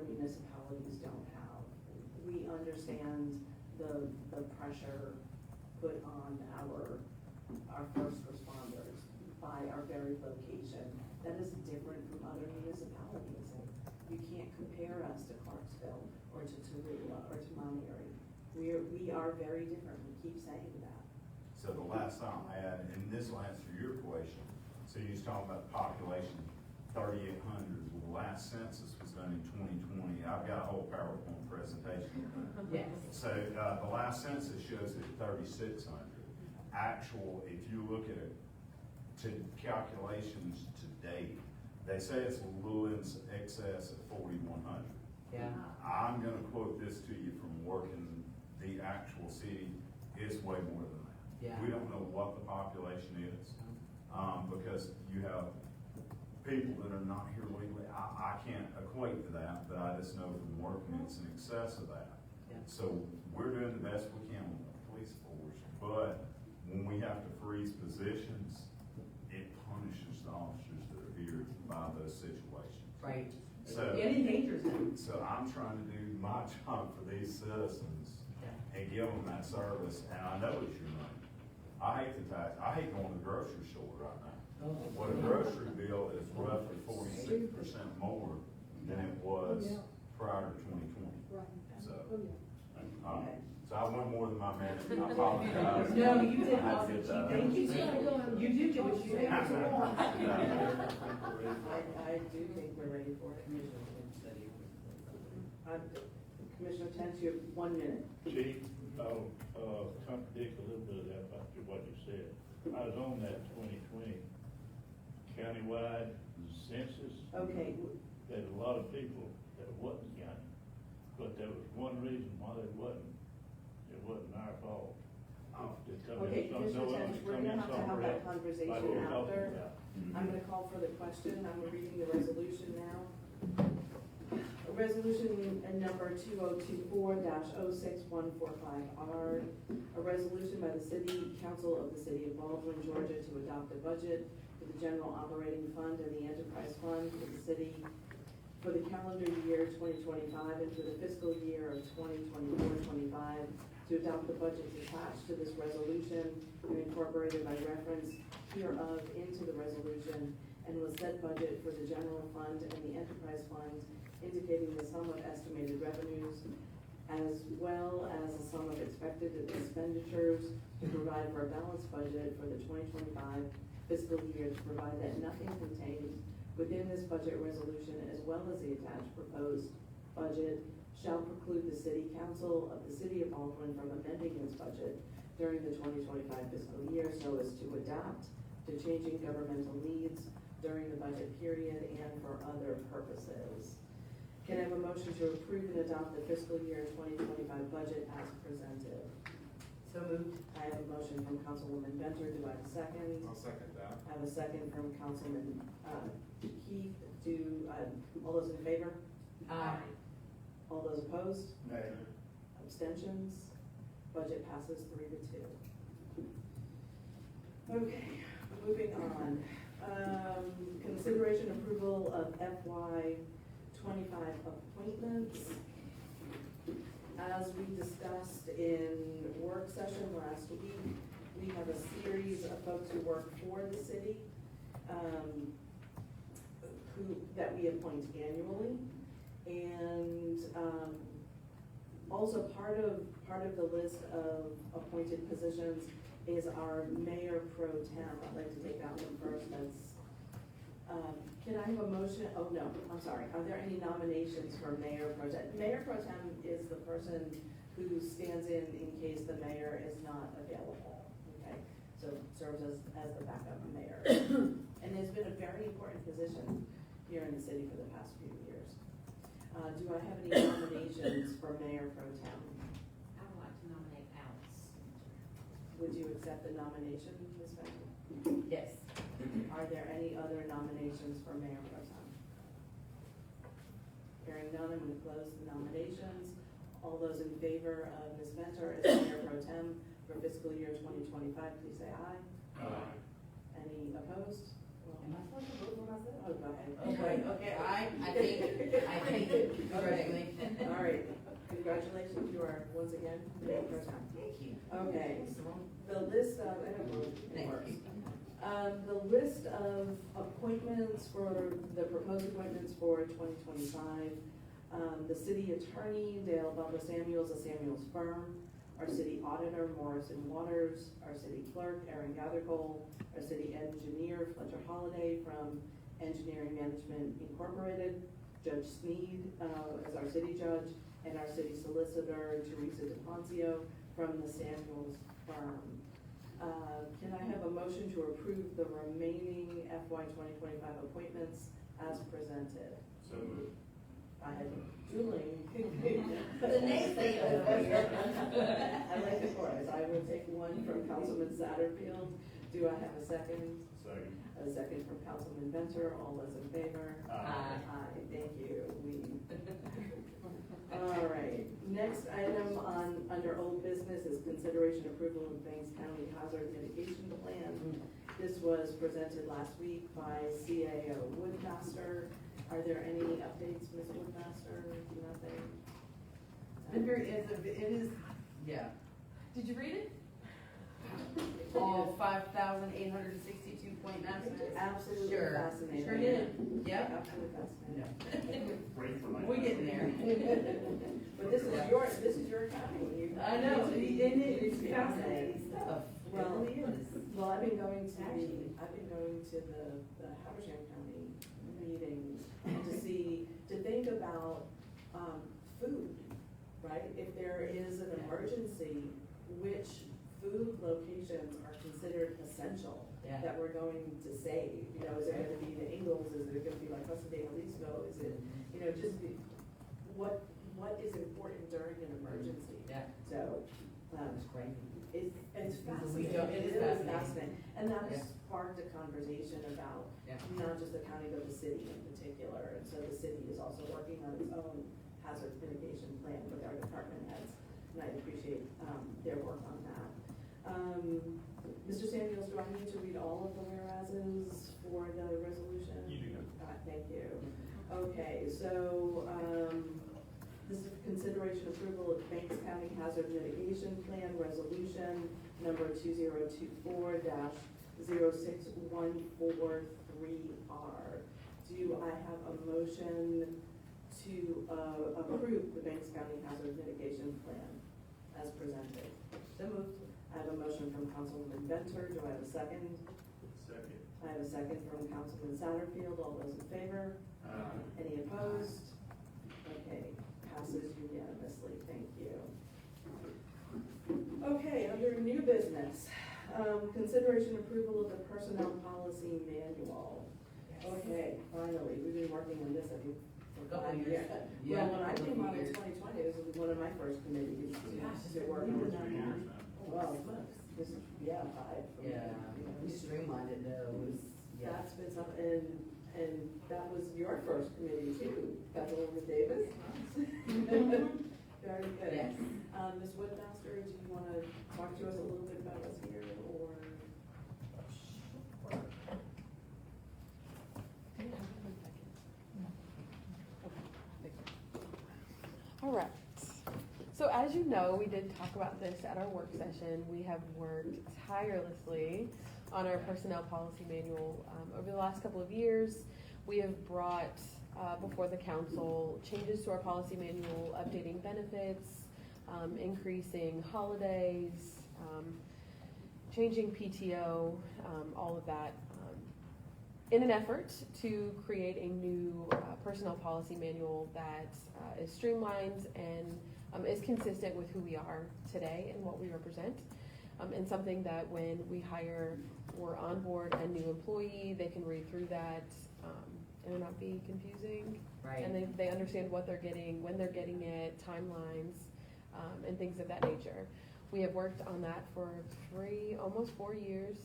municipalities don't have. We understand the pressure put on our first responders by our very location. That is different from other municipalities. You can't compare us to Clarksville or to Tallulah or to Monterey. We are very different. We keep saying that. So the last time I had, and this will answer your question, so you was talking about population 3,800. Well, the last census was done in 2020. I've got a whole PowerPoint presentation. Yes. So the last census shows it 3,600. Actual, if you look at it, to calculations to date, they say it's a little in excess of 4,100. Yeah. I'm gonna quote this to you from working the actual city, it's way more than that. Yeah. We don't know what the population is, because you have people that are not here legally. I can't equate to that, but I just know from working, it's in excess of that. Yeah. So we're doing the best we can with the police force, but when we have to freeze positions, it punishes the officers that are here by those situations. Right. So- It endangers them. So I'm trying to do my job for these citizens and give them that service, and I know it's your money. I hate the tax, I hate going to the grocery store right now. What a grocery bill is roughly 46% more than it was prior to 2020. So, so I went more than my minute, and I apologize. No, you did I awesome, did Chief. that. Thank you. You do get what you say. I do think we're ready for it. Commissioner Tench, you have 1 minute. Chief, I'll contradict a little bit of that about what you said. I was on that 2020 countywide census. Okay, There's a lot of people that wasn't county, but there was one reason why it wasn't our fault. okay, Commissioner Tench, we're gonna have to have that conversation after. I'm gonna call for the question. I'm reading the resolution now. A resolution number 2024-06145R, a resolution by the City Council of the City of Baldwin, Georgia, to adopt a budget for the General Operating Fund and the Enterprise Fund for the city for the calendar year 2025 and for the fiscal year of 2024-25, to adopt the budgets attached to this resolution and incorporated by reference hereof into the resolution, and was said budget for the general fund and the enterprise fund, indicating the sum of estimated revenues as well as the sum of expected expenditures, to provide for a balanced budget for the 2025 fiscal year, to provide that nothing contained within this budget resolution, as well as the attached proposed budget, shall preclude the city council of the city of Baldwin from amending its budget during the 2025 fiscal year so as to adapt to changing governmental needs during the budget period and for other purposes. Can I have a motion to approve and adopt the fiscal year 2025 budget as presented? So moved. I have a motion from Councilwoman Benter. Do I have a second? I'll second that. I have a second from Councilman Heath. All those in favor? Aye. All those opposed? Nay. Abstentions? Budget passes 3-2. Okay, moving on. Consideration approval of FY 25 appointments. As we discussed in work session last week, we have a series of folks who work for the city, that we appoint annually. And also part of the list of appointed positions is our mayor pro tem. I'd like to take that one first. Can I have a motion? Oh, no, I'm sorry. Are there any nominations for mayor pro tem? Mayor pro tem is the person who stands in case the mayor is not available, okay? So serves as the backup mayor. And it's been a very important position here in the city for the past few years. Do I have any nominations for mayor pro tem? I would like to nominate Alex. Would you accept the nomination, Ms. Fenton? Yes. Are there any other nominations for mayor pro tem? Hearing none, I'm going to close the nominations. All those in favor of Ms. Venter as mayor pro tem for fiscal year 2025, please say aye. Aye. Any opposed? Am I supposed to vote for myself? Oh, go ahead. Okay, I think, congratulations. All right, congratulations, you are once again mayor pro tem. Thank you. Okay, the list of, I don't know, it works. The list of appointments for, the proposed appointments for 2025, the city attorney, Dale Bubba Samuels of Samuels Firm, our city auditor, Morrison Waters, our city clerk, Erin Gathercole, our city engineer, Fletcher Holiday from Engineering Management Incorporated, Judge Sneed as our city judge, and our city solicitor, Teresa DePoncio from the Samuels Firm. Can I have a motion to approve the remaining FY 2025 appointments as presented? So moved. I have dueling. The next thing I like the chorus. I will take one from Councilman Satterfield. Do I have a second? Second. A second from Councilman Venter. All those in favor? Aye. Aye, thank you. All right, next item under old business is consideration approval of Banks County Hazard Mitigation Plan. This was presented last week by CAO Woodmaster. Are there any updates, Ms. Woodmaster? Nothing? It is, yeah. Did you read it? All 5,862.9. Absolutely Sure. fascinating. Sure did. Yep. Absolutely fascinating. Break for my. We're getting there. But this is your county. I know, it's It's fascinating stuff. It Well, really is. Well, I've been going to the Habersham County meetings to think about, food, right? If there is an emergency, which food locations are considered essential Yeah. that we're going to save? You know, is it gonna be the Ingles, is it gonna be like Costa de Jalisco, is it, you know, what is important during an emergency? Yeah. So, It's crazy. it's We fascinating. don't- It it is is fascinating. fascinating. And that Yeah. sparked a conversation about Yeah. not just the county, but the city in particular. And so the city is also working on its own hazard mitigation plan with our department heads. And I appreciate their work on that. Mr. Samuels, do I need to read all of the whereases for the resolution? You do. Thank you. Okay, so, this is consideration approval of Banks County Hazard Mitigation Plan Resolution number 2024-06143R. Do I have a motion to approve the Banks County Hazard Mitigation Plan as presented? So moved. I have a motion from Councilwoman Venter. Do I have a second? Second. I have a second from Councilman Satterfield. All those in favor? Any opposed? Okay, passes unanimously, thank you. Okay, under new business, consideration approval of the personnel policy manual. Okay, finally, we've been working on this, I think, for Couple 5 years. years. Yeah, Well, when I came on in years. 2020, this was one of my first committees to work Over on. 3 years now. Well, this, yeah, 5. Yeah, we streamlined it though, it was, yeah. That's been some, and that was your first committee too, Councilwoman Davis. Very good. Yes. Ms. Woodmaster, do you wanna talk to us a little bit about what's here, or? All right. So as you know, we did talk about this at our work session. We have worked tirelessly on our personnel policy manual over the last couple of years. We have brought before the council changes to our policy manual, updating benefits, increasing holidays, changing PTO, all of that, in an effort to create a new personnel policy manual that is streamlined and is consistent with who we are today and what we represent, and something that when we hire or onboard a new employee, they can read through that and it not be confusing. Right. And they understand what they're getting, when they're getting it, timelines, and things of that nature. We have worked on that for almost 4 years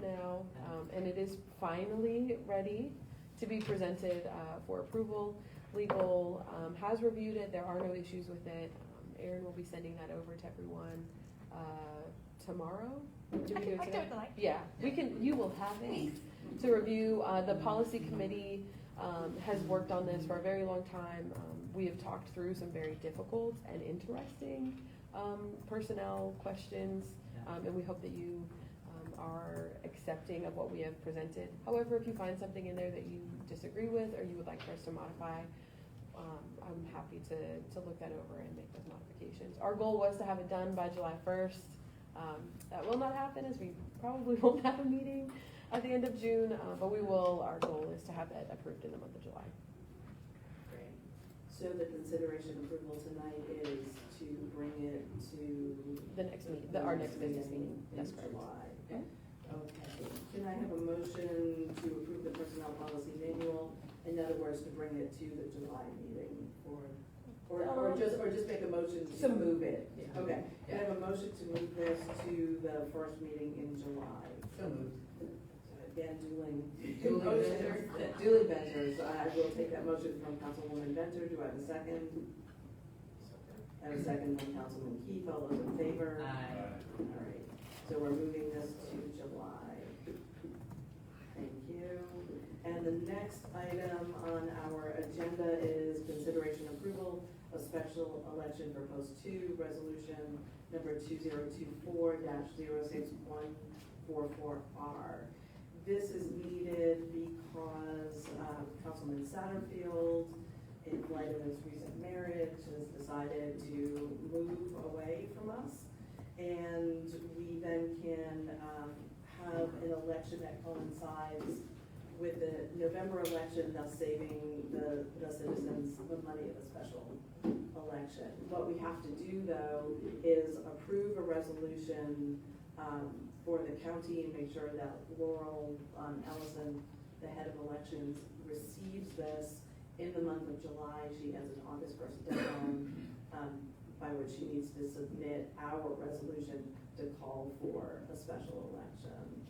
now, and it is finally ready to be presented for approval. Legal has reviewed it. There are no issues with it. Erin will be sending that over to everyone tomorrow. Do we do it today? Yeah, we can. You will have it to review. The policy committee has worked on this for a very long time. We have talked through some very difficult and interesting personnel questions, and we hope that you are accepting of what we have presented. However, if you find something in there that you disagree with or you would like for us to modify, I'm happy to look that over and make those modifications. Our goal was to have it done by July 1st. That will not happen, as we probably won't have a meeting at the end of June, but we will. Our goal is to have that approved in the month of July. Great. So the consideration approval tonight is to bring it to The next meeting, our next business meeting. in That's correct. July. Okay. Okay. Can I have a motion to approve the personnel policy manual? In other words, to bring it to the July meeting, or just make a motion to move it? Yeah. Okay. Can I have a motion to move this to the first meeting in July? So moved. Again, dueling Dueling motions. Dueling ventures. I will take that motion from Councilwoman Venter. Do I have a second? I have a second from Councilman Keith. All those in favor? Aye. All right. So we're moving this to July. Thank you. And the next item on our agenda is consideration approval of special election for post 2, resolution number 2024-06144R. This is needed because Councilman Satterfield, in light of his recent marriage, has decided to move away from us. And we then can have an election that coincides with the November election, thus saving the citizens the money of a special election. What we have to do, though, is approve a resolution for the county and make sure that Laurel Ellison, the head of elections, receives this in the month of July. She has an August 1st deadline by which she needs to submit our resolution to call for a special election.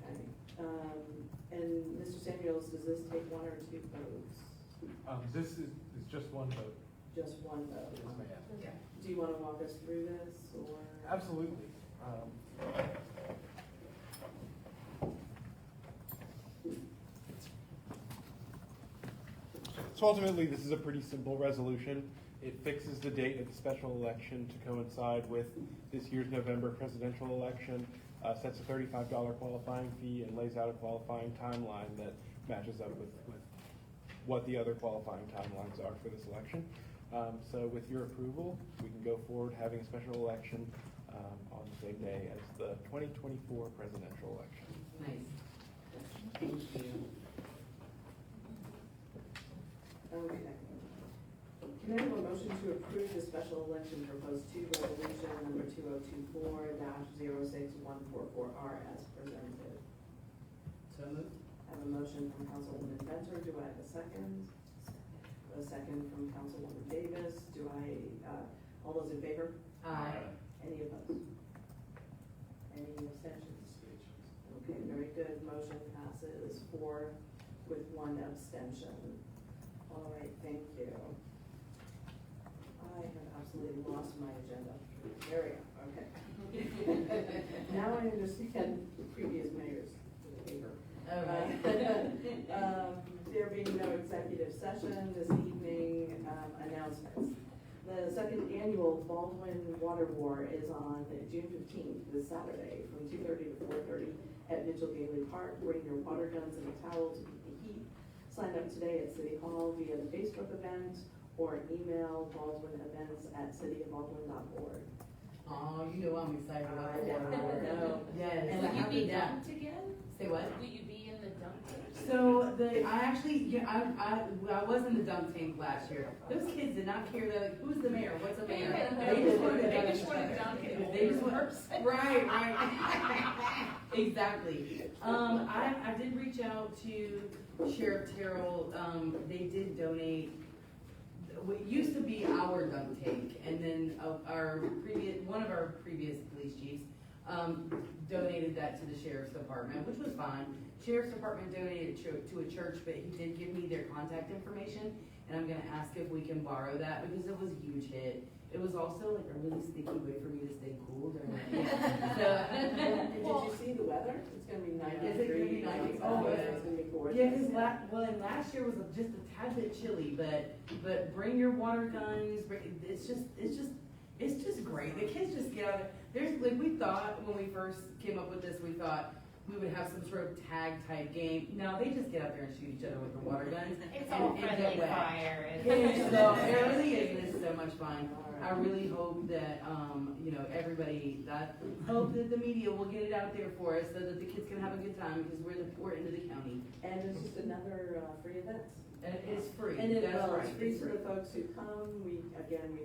Okay. And Mr. Samuels, does this take 1 or 2 votes? This is just one vote. Just 1 vote? Yes, ma'am. Yeah. Do you want to walk us through this, or? Absolutely. So ultimately, this is a pretty simple resolution. It fixes the date of the special election to coincide with this year's November presidential election, sets a $35 qualifying fee, and lays out a qualifying timeline that matches up with what the other qualifying timelines are for this election. So with your approval, we can go forward having a special election on the same day as the 2024 presidential election. Nice. Thank you. Okay. Can I have a motion to approve the special election for post 2, resolution number 2024-06-144R as presented. So moved. I have a motion from Councilwoman Bentor. Do I have a second? A second from Councilwoman Davis. Do I, all those in favor? Aye. Any opposed? Any abstentions? Okay, very good. Motion passes 4 with 1 abstention. All right, thank you. I have absolutely lost my agenda. There we go, okay. Now I understand the previous mayor's paper. All right. There being no executive session this evening, announcements. The second annual Baldwin Water War is on June 15th, this Saturday, from 2:30 to 4:30 at Mitchell Gately Park. Bring your water guns and a towel to keep the heat. Sign up today at City Hall via the Facebook event or email baldwinevents@cityofbaldwin.org. Oh, you know I'm excited about I that. know. Yes. And I will you have be to- dumped again? Say what? Will you be in the dump? So I actually, I was in the dunk tank last year. Those kids did not care, they're like, who's the mayor, what's the mayor? They just wanted to They just wanted to dunk it. They just want, right. Exactly. I did reach out to Sheriff Terrell, they did donate, what used to be our dunk tank, and then one of our previous police chiefs, donated that to the sheriff's department, which was fine. Sheriff's department donated to a church, but he did give me their contact information, and I'm gonna ask if we can borrow that, because it was a huge hit. It was also like a really sneaky way for me to stay cool during the heat. And did you see the weather? It's gonna be 90 Is it gonna be degrees. 90? Oh, Oh, it's gonna be gorgeous. Yeah, because last year was just a tad bit chilly, but bring your water guns, it's just great. The kids just get out of there's, like, we thought, when we first came up with this, we thought we would have some sort of tag type game. No, they just get out there and shoot each other with their water guns. It's and- all and get friendly wet. fire. Yeah, so it really is, and it's so much fun. I really hope that, everybody, hope that the media will get it out there for us so that the kids can have a good time, because we're into the county. And it's just another free event. And it's free, And that's right. it's free for the folks who come. We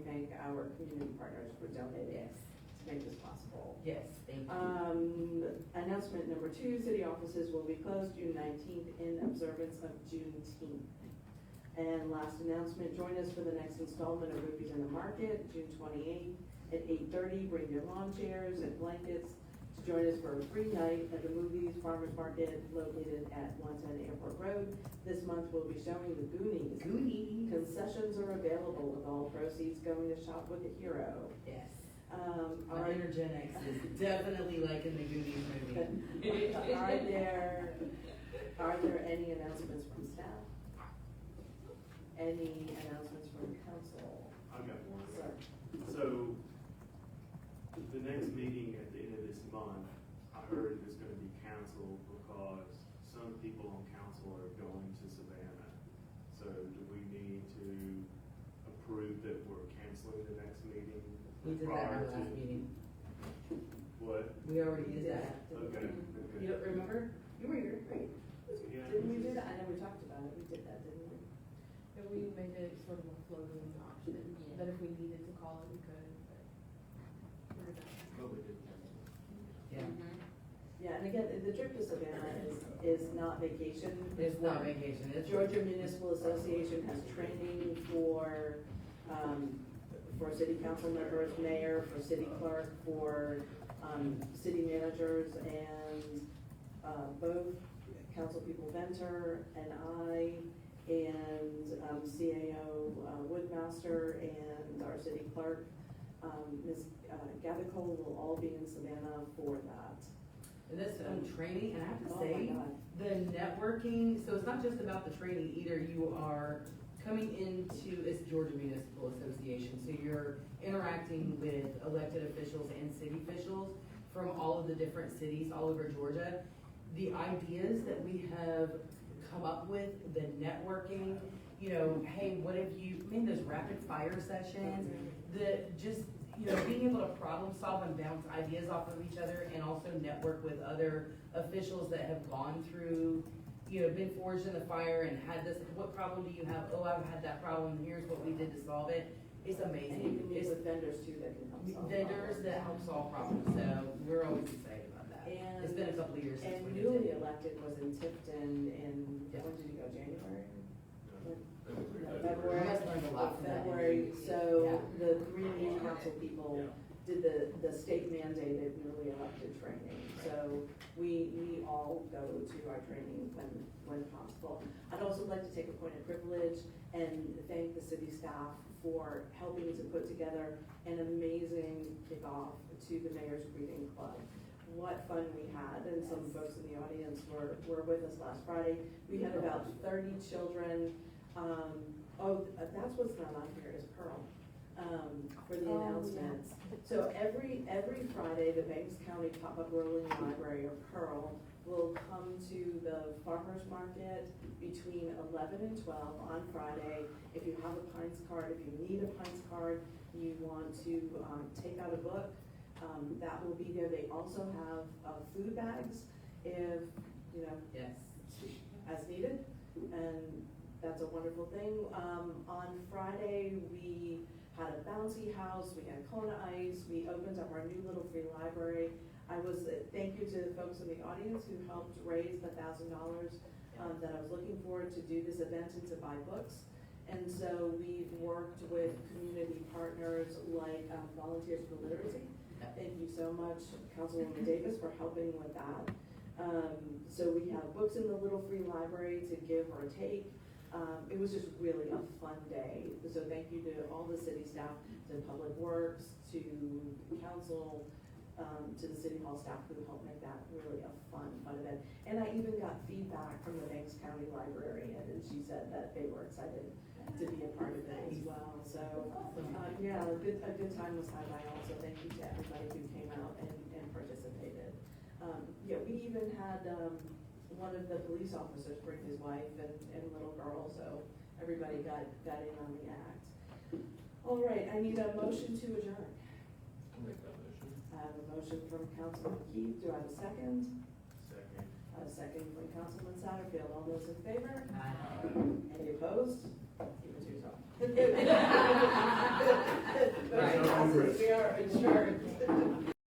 thank our community partners for donating to make this possible. Yes, thank you. Announcement number 2, city offices will be closed June 19th in observance of Juneteenth. And last announcement, join us for the next installment of Rupees in the Market, June 28th at 8:30. Bring your lawn chairs and blankets to join us for a free night at the Movies Farmers Market located at 110 Airport Road. This month we'll be showing the Goonies. Concessions are available with all proceeds going to Shop with a Hero. Yes. Our Our Intergen X is definitely like in the Goonies movie. Are there any announcements from staff? Any announcements from council? I've got one. Sir? So, the next meeting at the end of this month, I heard is gonna be canceled because some people on council are going to Savannah. So do we need to approve that we're canceling the next meeting? We did that in prior our last to- meeting. What? We already did that. Okay, You don't remember? You were here, right? Yeah. Didn't we do that? I know we talked about it. We did that, didn't we? And we made it sort of a floating option, that if we needed to call it, we could, but. we're done. But we did. Yeah. Yeah, and again, the trip to Savannah is not vacation. It's not vacation, it's. Georgia Municipal Association has training for city council members, mayor, for city clerk, for, city managers, and, both council people Venter and I, and, CAO Woodmaster, and our city clerk, Ms. Gavico will all be in Savannah for that. And this, training, and I have to Oh my say, God. the networking, so it's not just about the training either, you are coming into, it's Georgia Municipal Association, so you're interacting with elected officials and city officials from all of the different cities all over Georgia. The ideas that we have come up with, the networking, hey, what if those rapid fire sessions, being able to problem solve and bounce ideas off of each other, and also network with other officials that have gone through, been forged in the fire and had this, what problem do you have? Oh, I've had that problem, here's what we did to solve it. It's And you amazing. can meet It's with vendors too that can help solve vendors problems. that help solve problems, so we're always excited about that. And- It's been a couple of years since And we did newly it. elected was in Tifton in, Yeah. when did you go, January? No, February. You guys learned a lot from that. February, Yeah. so the three new council people Yeah. did the state mandated newly elected training. So we all go to our training when possible. I'd also like to take a point of privilege and thank the city staff for helping to put together an amazing kickoff to the Mayor's Greeting Club. What fun we had, and some folks in the audience were with us last Friday. We had about 30 children. That's what's not on here is Pearl, for the announcements. So every Friday, the Banks County Pop-Up Rolling Library, or Pearl, will come to the farmer's market between 11 and 12 on Friday. If you have a Pines card, if you need a Pines card, you want to take out a book, that will be there. They also have food bags if, you know, Yes. as needed, and that's a wonderful thing. On Friday, we had a bouncy house, we had Kona Ice, we opened up our new little free library. Thank you to the folks in the audience who helped raise the $1,000 that I was looking for to do this event and to buy books. And so we've worked with community partners like Volunteers for Literacy. Thank you so much, Councilwoman Davis, for helping with that. So we have books in the little free library to give or take. It was just really a fun day. So thank you to all the city staff, to Public Works, to council, to the city hall staff who helped make that really a fun event. And I even got feedback from the Banks County librarian, and she said that they were excited to be a part of it as well. So, yeah, a good time was had. I also thank you to everybody who came out and participated. Yeah, we even had, one of the police officers bring his wife and little girl, so everybody got in on the act. All right, I need a motion to adjourn. I'll make that motion. I have a motion from Councilman Keith. Do I have a second? Second. A second from Councilman Satterfield. All those in favor? Aye. Any opposed? Keep it to yourself. Right. We are adjourned.